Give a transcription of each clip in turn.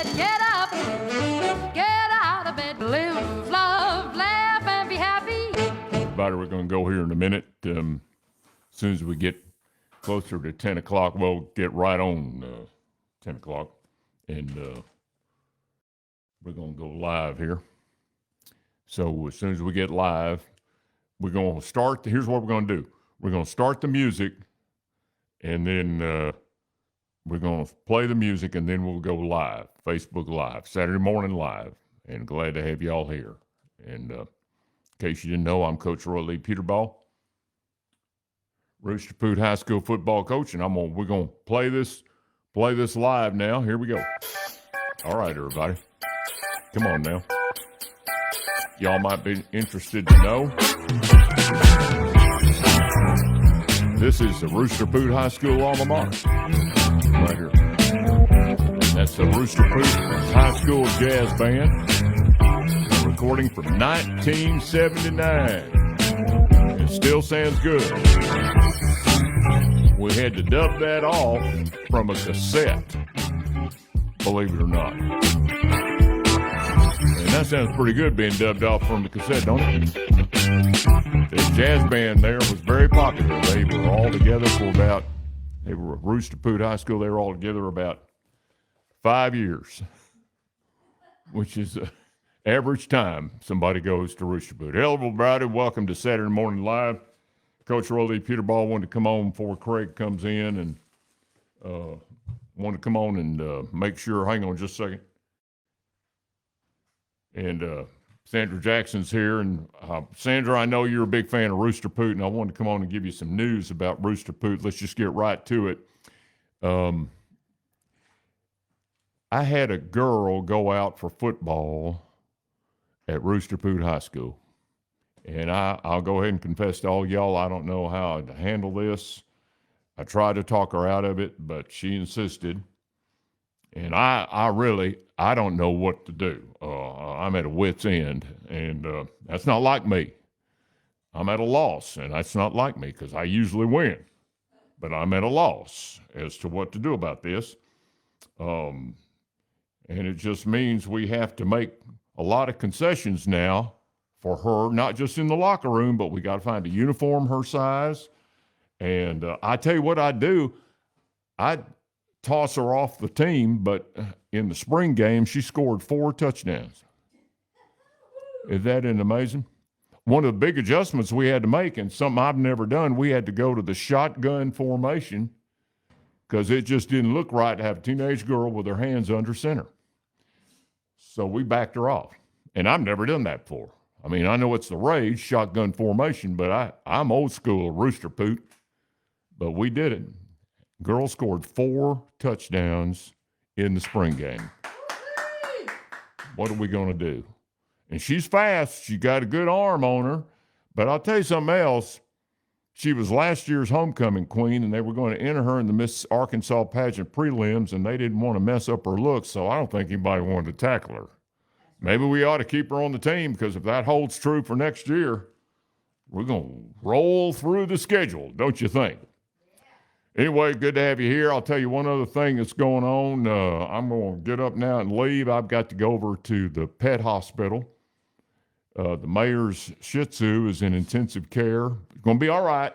bed, get up, get out of bed, live, love, laugh, and be happy. Everybody, we're going to go here in a minute. As soon as we get closer to 10 o'clock, we'll get right on 10 o'clock, and we're going to go live here. So as soon as we get live, we're going to start. Here's what we're going to do. We're going to start the music, and then we're going to play the music, and then we'll go live, Facebook Live, Saturday morning live. And glad to have you all here. And in case you didn't know, I'm Coach Roy Lee Pooterbaugh, Rooster Poot High School football coach, and we're going to play this live now. Here we go. All right, everybody. Come on now. Y'all might be interested to know. This is the Rooster Poot High School alma mater. Right here. That's the Rooster Poot High School Jazz Band. A recording from 1979. It still sounds good. We had to dub that off from a cassette, believe it or not. And that sounds pretty good being dubbed off from the cassette, don't it? The jazz band there was very popular. They were all together they were at Rooster Poot High School. They were all together about 5 years, which is average time somebody goes to Rooster Poot. Hello, everybody. Welcome to Saturday Morning Live. Coach Roy Lee Pooterbaugh wanted to come on before Craig comes in, and wanted to come on and make sure. Hang on just a second. And Sandra Jackson's here. And Sandra, I know you're a big fan of Rooster Poot, and I wanted to come on and give you some news about Rooster Poot. Let's just get right to it. I had a girl go out for football at Rooster Poot High School. And I'll go ahead and confess to all y'all, I don't know how to handle this. I tried to talk her out of it, but she insisted. And I don't know what to do. I'm at a wit's end, and that's not like me. I'm at a loss, and that's not like me because I usually win. But I'm at a loss as to what to do about this. And it just means we have to make a lot of concessions now for her, not just in the locker room, but we got to find a uniform her size. And I tell you what I'd do. I'd toss her off the team, but in the spring game, she scored 4 touchdowns. Is that amazing? One of the big adjustments we had to make, and something I've never done, we had to go to the shotgun formation because it just didn't look right to have a teenage girl with her hands under center. So we backed her off. And I've never done that before. I mean, I know it's the rage, shotgun formation, but I'm old school Rooster Poot. But we did it. Girl scored 4 touchdowns in the spring game. What are we going to do? And she's fast. She got a good arm on her. But I'll tell you something else. She was last year's homecoming queen, and they were going to enter her in the Miss Arkansas pageant prelims, and they didn't want to mess up her looks, so I don't think anybody wanted to tackle her. Maybe we ought to keep her on the team, because if that holds true for next year, we're going to roll through the schedule, don't you think? Anyway, good to have you here. I'll tell you one other thing that's going on. I'm going to get up now and leave. I've got to go over to the pet hospital. The mayor's shih tzu is in intensive care. It's going to be all right,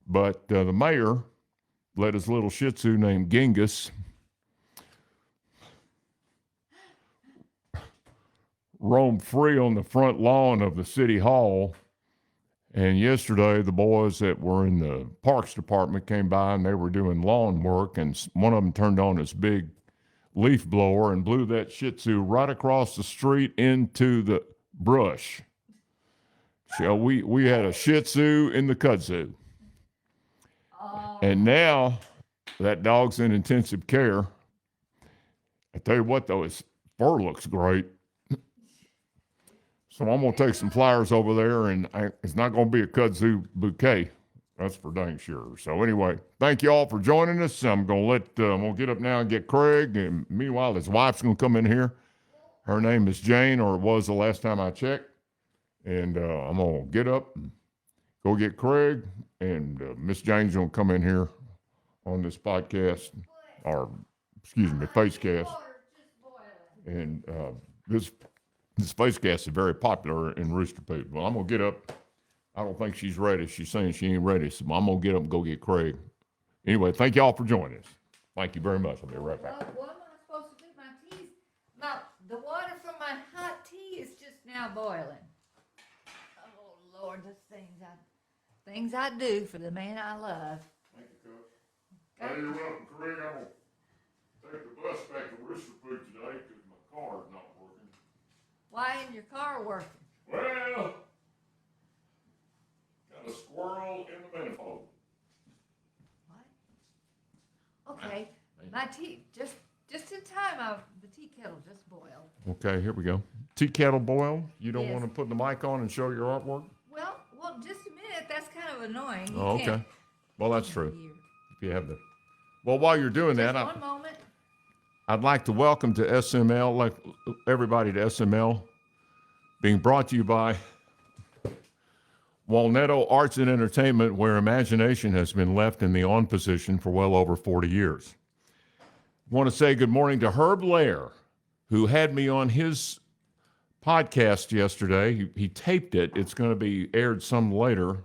but the mayor let his little shih tzu named Ghengis roam free on the front lawn of the city hall. And yesterday, the boys that were in the parks department came by, and they were doing lawn work, and one of them turned on his big leaf blower and blew that shih tzu right across the street into the brush. So we had a shih tzu in the kudzu. And now that dog's in intensive care. I tell you what, though, his fur looks great. So I'm going to take some flowers over there, and it's not going to be a kudzu bouquet. That's for dang sure. So anyway, thank you all for joining us. I'm going to get up now and get Craig. And meanwhile, his wife's going to come in here. Her name is Jane, or it was the last time I checked. And I'm going to get up and go get Craig. And Miss Jane's going to come in here on this podcast, or excuse me, Facecast. And this face cast is very popular in Rooster Poot. Well, I'm going to get up. I don't think she's ready. She's saying she ain't ready, so I'm going to get up and go get Craig. Anyway, thank y'all for joining us. Thank you very much. I'll be right back. What am I supposed to do? My tea's, the water from my hot tea is just now boiling. Oh, Lord, the things I do for the man I love. Thank you, Coach. Hey, you're welcome, Craig. I'm going to take the bus back to Rooster Poot today because my car's not working. Why isn't your car working? Well, got a squirrel in the manifold. What? Okay, my tea, just in time, the tea kettle just boiled. Okay, here we go. Tea kettle boil. You don't Yes. want to put the mic on and show your artwork? Well, just a minute. That's kind of annoying. Oh, okay. Can't. Well, that's true. If you have the. Well, while you're doing that, One moment. I'd like to welcome to SML, like everybody to SML, being brought to you by Walnetto Arts and Entertainment, where imagination has been left in the on position for well over 40 years. I want to say good morning to Herb Lair, who had me on his podcast yesterday. He taped it. It's going to be aired some later.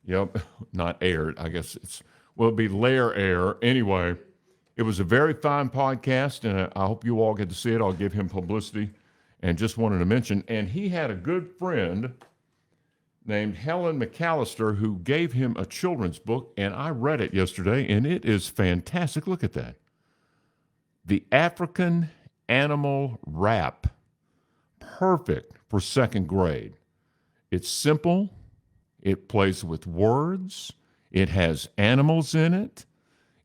Yep, not aired. I guess it'll be Lair air. Anyway, it was a very fine podcast, and I hope you all get to see it. I'll give him publicity. And just wanted to mention, and he had a good friend named Helen McAllister who gave him a children's book, and I read it yesterday, and it is fantastic. Look at that. The African Animal Rap. Perfect for second grade. It's simple. It plays with words. It has animals in it.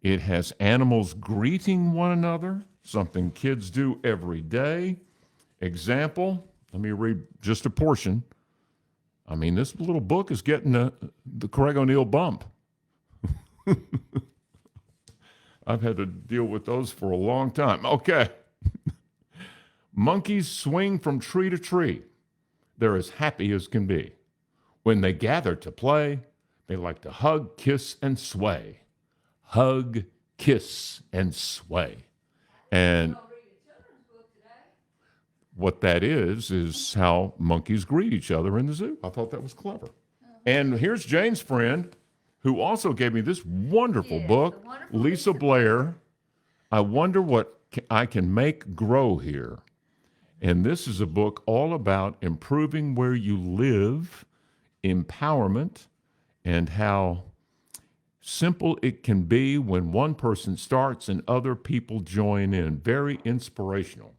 It has animals greeting one another, something kids do every day. Example, let me read just a portion. I mean, this little book is getting the Craig O'Neill bump. I've had to deal with those for a long time. Okay. Monkeys swing from tree to tree. They're as happy as can be. When they gather to play, they like to hug, kiss, and sway. Hug, kiss, and sway. And what that is how monkeys greet each other in the zoo. I thought that was clever. And here's Jane's friend, who also gave me this wonderful book, Lisa Blair. I wonder what I can make grow here. And this is a book all about improving where you live, empowerment, and how simple it can be when one person starts and other people join in. Very inspirational.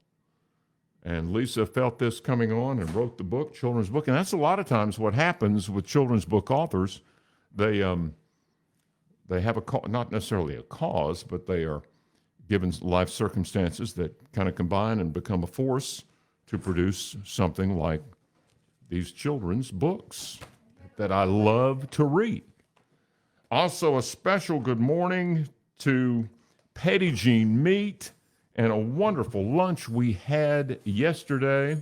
And Lisa felt this coming on and wrote the book, children's book. And that's a lot of times what happens with children's book authors. They have not necessarily a cause, but they are given life circumstances that kind of combine and become a force to produce something like these children's books that I love to read. Also, a special good morning to Petty Jean Meat and a wonderful lunch we had yesterday,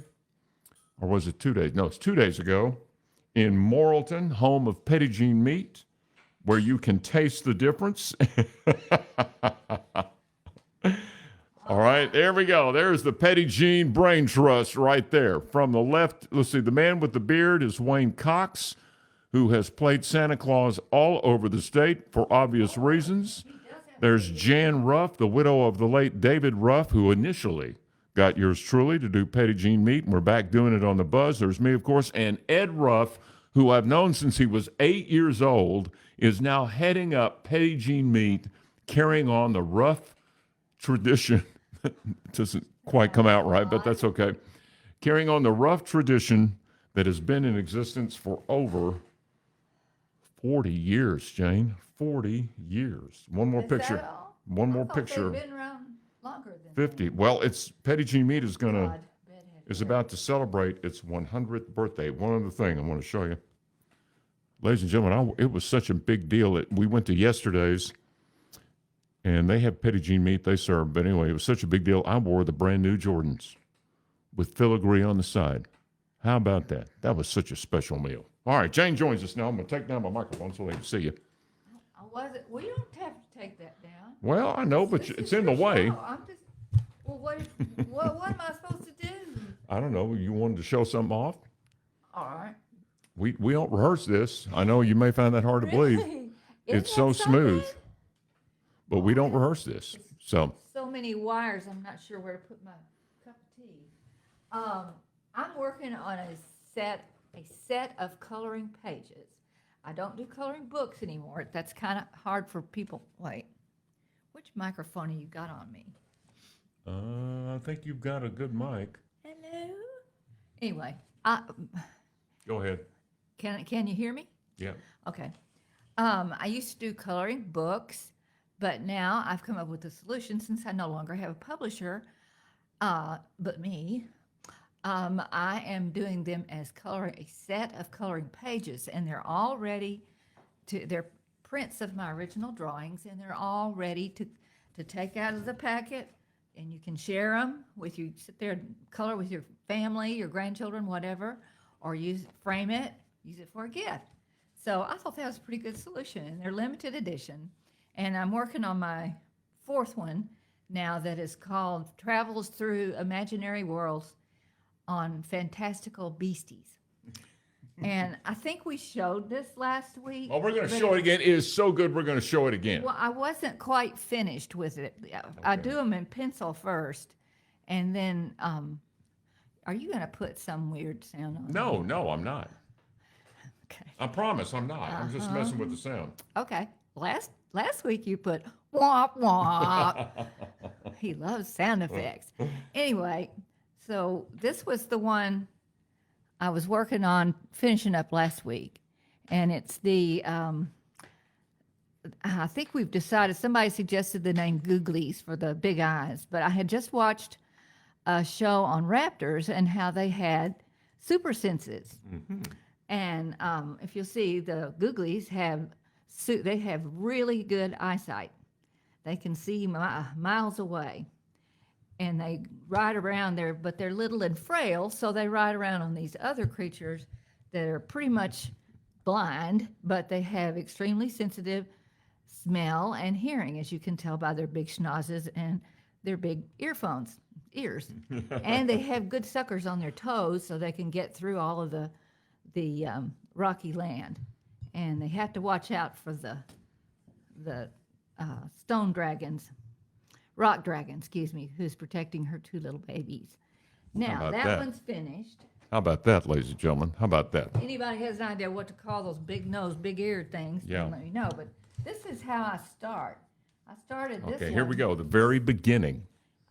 or was it 2 days? No, it's 2 days ago, in Morrilton, home of Petty Jean Meat, where you can taste the difference. All right, there we go. There's the Petty Jean Brain Trust right there. From the left, let's see, the man with the beard is Wayne Cox, who has played Santa Claus all over the state for obvious reasons. There's Jan Ruff, the widow of the late David Ruff, who initially got yours truly to do Petty Jean Meat, and we're back doing it on the Buzz. There's me, of course, and Ed Ruff, who I've known since he was 8 years old, is now heading up Petty Jean Meat, carrying on the Ruff tradition. It doesn't quite come out right, but that's okay. Carrying on the Ruff tradition that has been in existence for over 40 years, Jane. 40 years. One more picture. One more picture. They've been around longer than 50. that. Well, it's Petty Jean Meat is about to celebrate its 100th birthday. One other thing I want to show you. Ladies and gentlemen, it was such a big deal. We went to yesterday's, and they have Petty Jean Meat they serve. But anyway, it was such a big deal. I wore the brand new Jordans with filigree on the side. How about that? That was such a special meal. All right, Jane joins us now. I'm going to take down my microphone so they can see you. Well, you don't have to take that down. Well, I know, but it's in the way. Well, what am I supposed I don't know. You wanted to show something off? All right. We don't rehearse this. I know you may find that hard to believe. Really? It's Isn't so that smooth, something? but we don't rehearse this. So So many wires, I'm not sure where to put my cup of tea. I'm working on a set of coloring pages. I don't do coloring books anymore. That's kind of hard for people. Wait, which microphone have you got on me? I think you've got a good mic. Hello? Anyway, Go ahead. can you hear me? Yeah. Okay. I used to do coloring books, but now I've come up with a solution since I no longer have a publisher, but me. I am doing them as a set of coloring pages, and they're all ready they're prints of my original drawings, and they're all ready to take out of the packet, and you can share them sit there and color with your family, your grandchildren, whatever, or frame it, use it for a gift. So I thought that was a pretty good solution, and they're limited edition. And I'm working on my fourth one now that is called Travels Through Imaginary Worlds on Fantastical Beasties. And I think we showed this last week. Oh, we're going to show it again. It is so good, we're going to show it again. Well, I wasn't quite finished with it. I do them in pencil first, and then, are you going to put some weird sound on? No, I'm not. Okay. I promise I'm not. I'm just messing with the sound. Okay. Last week you put womp womp. He loves sound effects. Anyway, so this was the one I was working on finishing up last week, and it's the I think we've decided, somebody suggested the name Googlies for the big eyes, but I had just watched a show on raptors and how they had super senses. Mm-hmm. And if you'll see, the Googlies have really good eyesight. They can see miles away, and they ride around there, but they're little and frail, so they ride around on these other creatures that are pretty much blind, but they have extremely sensitive smell and hearing, as you can tell by their big schnozzes and their big ears. And they have good suckers on their toes, so they can get through all of the rocky land. And they have to watch out for the stone dragons, rock dragon, who's protecting her two little babies. Now, that one's finished. How about that, ladies and gentlemen? How about that? Anybody has an idea what to call those big nose, big eared things, then let me know. But this is how I start. I started this Okay, here we go. The very beginning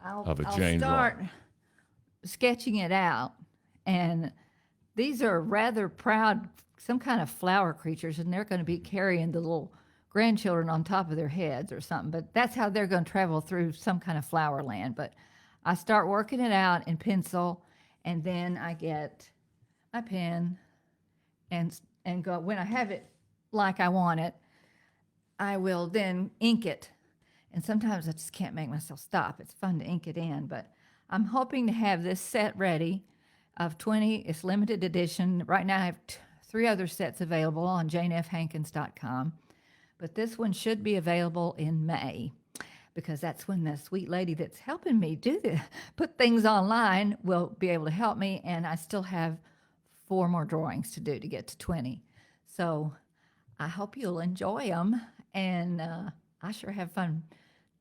of a Jane I'll start drawing. sketching it out. And these are rather proud, some kind of flower creatures, and they're going to be carrying the little grandchildren on top of their heads or something. But that's how they're going to travel through some kind of flower land. But I start working it out in pencil, and then I get my pen and go, when I have it like I want it, I will then ink it. And sometimes I just can't make myself stop. It's fun to ink it in, but I'm hoping to have this set ready of 20. It's limited edition. Right now I have 3 other sets available on janefhankins.com, but this one should be available in May, because that's when the sweet lady that's helping me put things online will be able to help me, and I still have 4 more drawings to do to get to 20. So I hope you'll enjoy them, and I sure have fun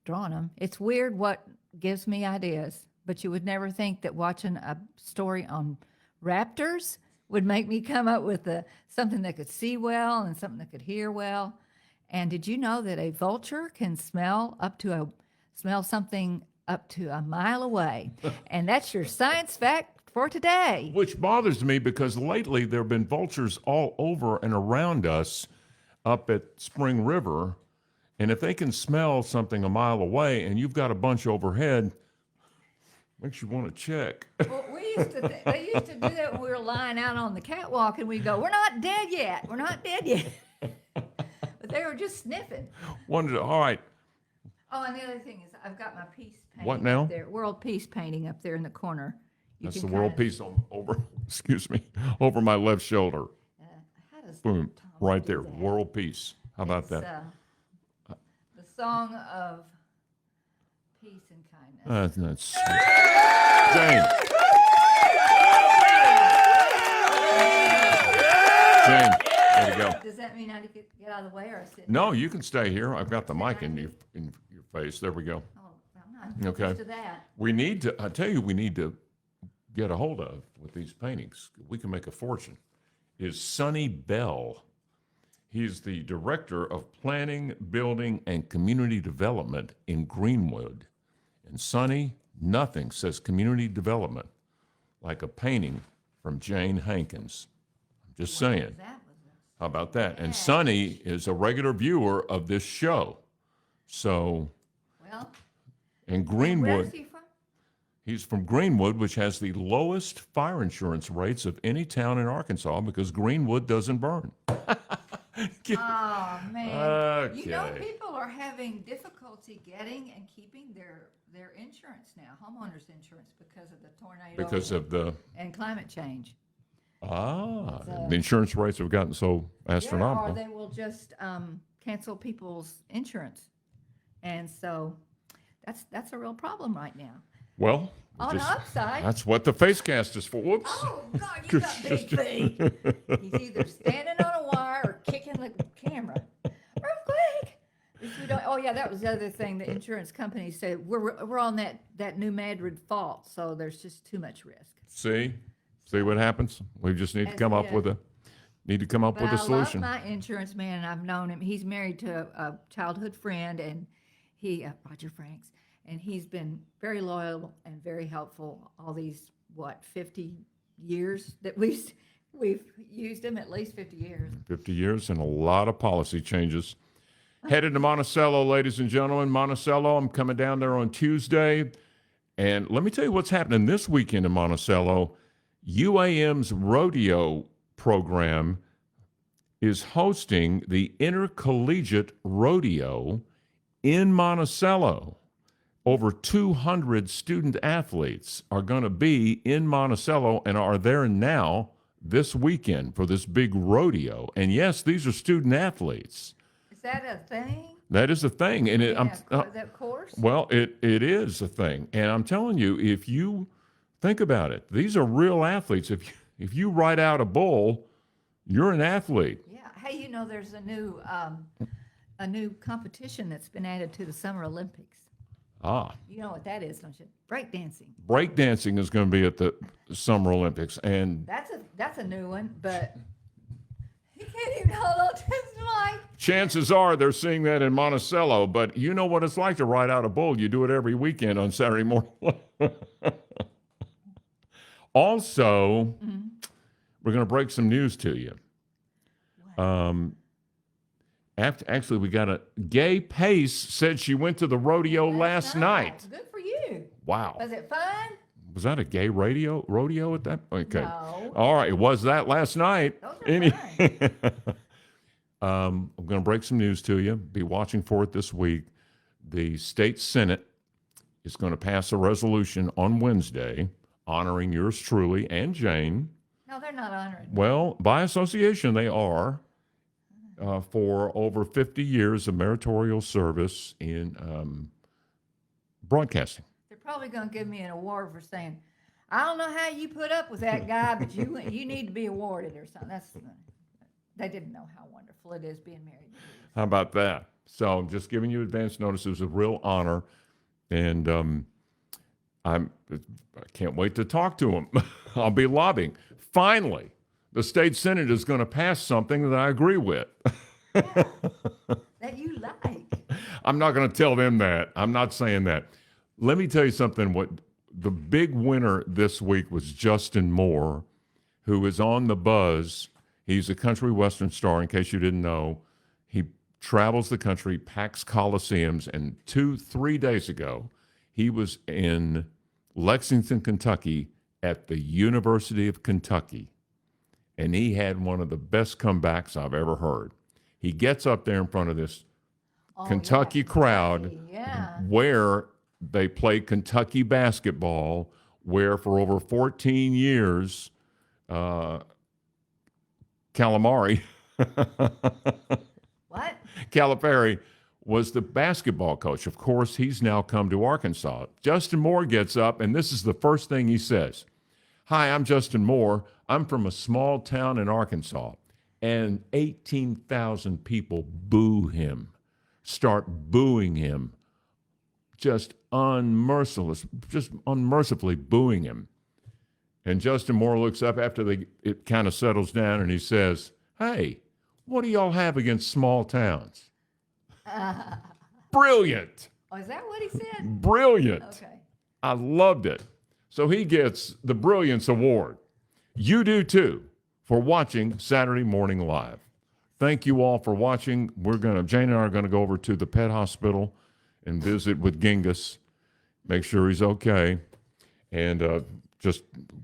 drawing them. It's weird what gives me ideas, but you would never think that watching a story on raptors would make me come up with something that could see well and something that could hear well. And did you know that a vulture can smell something up to a mile away? And that's your science fact for today. Which bothers me, because lately there have been vultures all over and around us up at Spring River. And if they can smell something a mile away and you've got a bunch overhead, makes you want to check. Well, they used to do that when we were lying out on the catwalk, and we'd go, "We're not dead yet. We're not dead yet." But they were just sniffing. All right. Oh, and the other thing is, I've got my peace painting. What now? Up there, world peace painting up there in the corner. That's the world peace over my left shoulder. How does Boom, Tom right do there, that? world peace. How about It's, that? The song of peace and kindness. That's not sweet. Jane. go. Does that mean I need to get out of the way or sit? No, you can stay here. I've got the mic in your face. There we go. Oh, I'm not Okay. used to that. We need to, I tell you, we need to get a hold of with these paintings. We can make a fortune. Is Sonny Bell. He's the Director of Planning, Building, and Community Development in Greenwood. And Sonny, nothing says community development like a painting from Jane Hankins. I'm just saying. How about that? And Sonny is a regular viewer of this show. So, well, in Greenwood. where's he from? He's from Greenwood, which has the lowest fire insurance rates of any town in Arkansas because Greenwood doesn't burn. Oh, man. Okay. You know, people are having difficulty getting and keeping their insurance now, homeowners insurance, because of the tornado Because of the, and climate change. the insurance rates have gotten so astronomical. Or they will just cancel people's insurance. And so that's a real problem right now. Well, On the upside. that's what the face cast is for. Whoops. Oh, God, you got big feet. He's either standing on a wire or kicking the camera. Real quick. Oh, yeah, that was the other thing. The insurance company said, we're on that New Madrid fault, so there's just too much risk. See what happens? We just need to come up with a solution. I love my insurance man, and I've known him. He's married to a childhood friend, and Roger Franks, and he's been very loyal and very helpful all these 50 years that we've used him, at least 50 years. 50 years and a lot of policy changes. Headed to Monticello, ladies and gentlemen. Monticello, I'm coming down there on Tuesday. And let me tell you what's happening this weekend in Monticello. UAM's rodeo program is hosting the Intercollegiate Rodeo in Monticello. Over 200 student athletes are going to be in Monticello and are there now this weekend for this big rodeo. And yes, these are student athletes. Is that a thing? That is a thing. And is that course? Well, it is a thing. And I'm telling you, if you think about it, these are real athletes. If you ride out a bull, you're an athlete. Yeah. Hey, you know, there's a new competition that's been added to the Summer Olympics. You know what that is, don't you? Breakdancing. Breakdancing is going to be at the Summer Olympics, and that's a new one. But he can't even hold on to his mic. Chances are they're seeing that in Monticello. But you know what it's like to ride out a bull. You do it every weekend on Saturday morning. Also, we're going to break some news to you. Actually, we got Gay Pace said she went to the rodeo last night. Good for you. Wow. Was it fun? Was that a gay rodeo at that? Okay. No. All right. It was that last night. Those are fun. I'm going to break some news to you. Be watching for it this week. The state Senate is going to pass a resolution on Wednesday honoring yours truly and Jane. No, they're not honoring. Well, by association, they are. For over 50 years of meritorious service in broadcasting. They're probably going to give me an award for saying, I don't know how you put up with that guy, but you need to be awarded or something. They didn't know how wonderful it is being married. How about that? So I'm just giving you advance notice. It was a real honor. And I can't wait to talk to him. I'll be lobbying. Finally. The state Senate is going to pass something that I agree with. Yeah, that you like. I'm not going to tell them that. I'm not saying that. Let me tell you something. What the big winner this week was Justin Moore, who is on the buzz. He's a country western star, in case you didn't know. He travels the country, packs coliseums, and 3 days ago, he was in Lexington, Kentucky at the University of Kentucky. And he had one of the best comebacks I've ever heard. He gets up there in front of this Kentucky crowd where they play Kentucky basketball, where for over 14 years, Calamari, Calipari was the basketball coach. Of course, he's now come to Arkansas. Justin Moore gets up, and this is the first thing he says. Hi, I'm Justin Moore. I'm from a small town in Arkansas. and 18,000 people boo him, start booing him, just unmercifully booing him. And Justin Moore looks up after it kind of settles down, and he says, "Hey, what do y'all have against small towns?" Brilliant. Oh, is that what he said? Brilliant. Okay. I loved it. So he gets the Brilliance Award. You do too, for watching Saturday Morning Live. Thank you all for watching. Jane and I are going to go over to the pet hospital and visit with Ghengis, make sure he's okay, and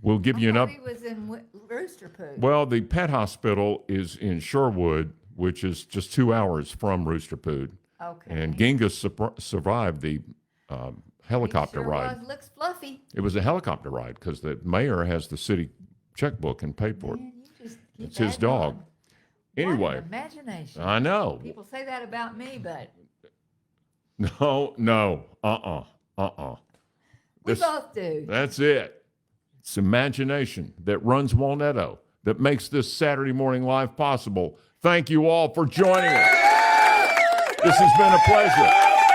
we'll give you an up. He was in Rooster Poo. Well, the pet hospital is in Sherwood, which is just 2 hours from Rooster Poo. Okay. And Ghengis survived the helicopter He sure ride. looks fluffy. It was a helicopter ride because the mayor has the city checkbook and paid for it. Man, you just keep It's his adding dog. on. Anyway, What an imagination. I know. People say that about me, but No. we both do. That's it. It's imagination that runs Walnetto that makes this Saturday Morning Live possible. Thank you all for joining us. This has been a pleasure.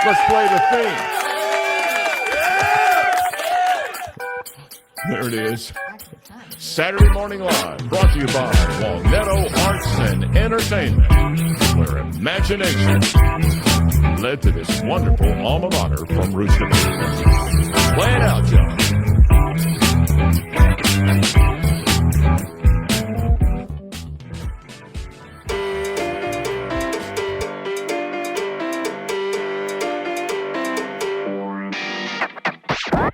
Let's play the theme. There it is. Saturday Morning Live, brought to you by Walnetto Arts and Entertainment, where imagination led to this wonderful alma mater from Rooster Poo.